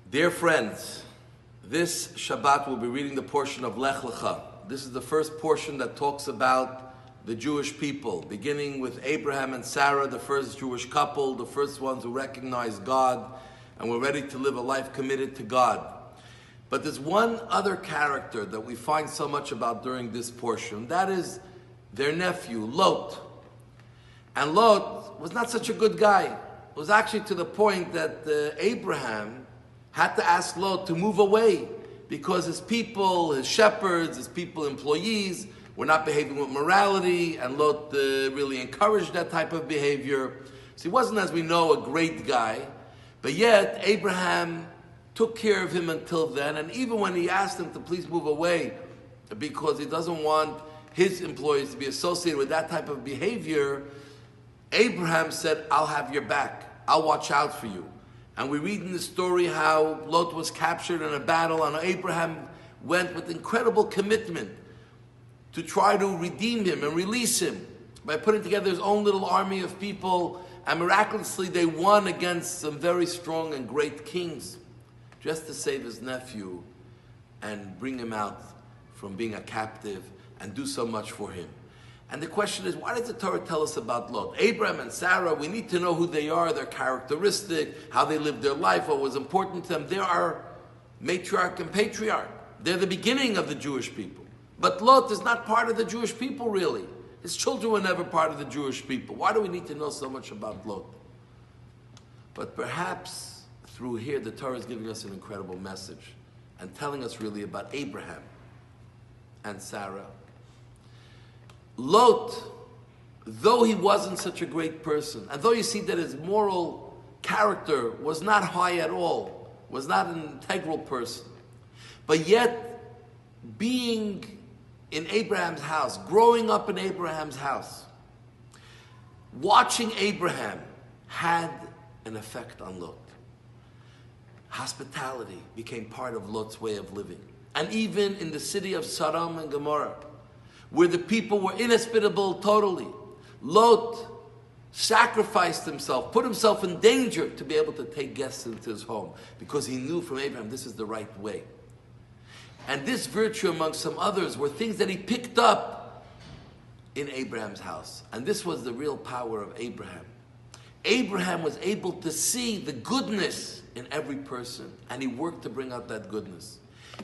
Dear friends, this Shabbat we'll be reading the portion of Lech Lecha. This is the first portion that talks about the Jewish people, beginning with Abraham and Sarah, the first Jewish couple, the first ones who recognized God and were ready to live a life committed to God. But there's one other character that we find so much about during this portion. That is their nephew, Lot. And Lot was not such a good guy. It was actually to the point that Abraham had to ask Lot to move away because his people, his shepherds, his people, employees, were not behaving with morality, and Lot really encouraged that type of behavior. So he wasn't, as we know, a great guy, but yet Abraham took care of him until then, and even when he asked him to please move away because he doesn't want his employees to be associated with that type of behavior, Abraham said, I'll have your back. I'll watch out for you. And we read in the story how Lot was captured in a battle, and Abraham went with incredible commitment to try to redeem him and release him by putting together his own little army of people, and miraculously they won against some very strong and great kings just to save his nephew and bring him out from being a captive and do so much for him. And the question is, why does the Torah tell us about Lot? Abraham and Sarah, we need to know who they are, their characteristic, how they lived their life, what was important to them. They are matriarch and patriarch. They're the beginning of the Jewish people. But Lot is not part of the Jewish people, really. His children were never part of the Jewish people. Why do we need to know so much about Lot? But perhaps through here, the Torah is giving us an incredible message and telling us really about Abraham and Sarah. Lot, though he wasn't such a great person, and though you see that his moral character was not high at all, was not an integral person, but yet being in Abraham's house, growing up in Abraham's house, watching Abraham had an effect on Lot. Hospitality became part of Lot's way of living. And even in the city of Sodom and Gomorrah, where the people were inhospitable totally, Lot sacrificed himself, put himself in danger to be able to take guests into his home, because he knew from Abraham this is the right way. And this virtue, among some others, were things that he picked up in Abraham's house. And this was the real power of Abraham. Abraham was able to see the goodness in every person, and he worked to bring out that goodness.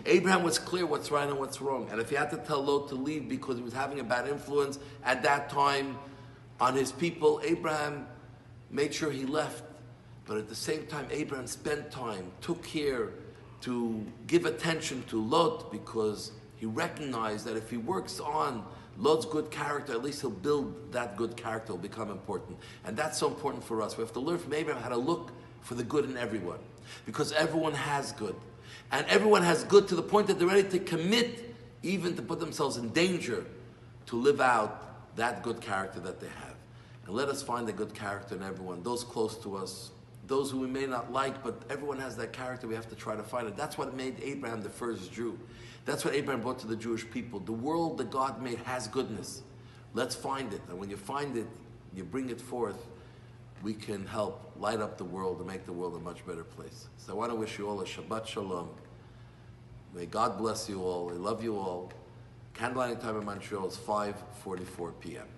Abraham was clear what's right and what's wrong. And if he had to tell Lot to leave because he was having a bad influence at that time on his people, Abraham made sure he left. But at the same time, Abraham spent time, took care to give attention to Lot, because he recognized that if he works on Lot's good character, at least he'll build that good character, will become important. And that's so important for us. We have to learn from Abraham how to look for the good in everyone, because everyone has good. And everyone has good to the point that they're ready to commit, even to put themselves in danger, to live out that good character that they have. And let us find the good character in everyone, those close to us, those who we may not like, but everyone has that character. We have to try to find it. That's what made Abraham the first Jew. That's what Abraham brought to the Jewish people. The world that God made has goodness. Let's find it. And when you find it, you bring it forth, we can help light up the world and make the world a much better place. So I want to wish you all a Shabbat Shalom. May God bless you all. I love you all. Candlelighting time in Montreal is 5:44 p.m.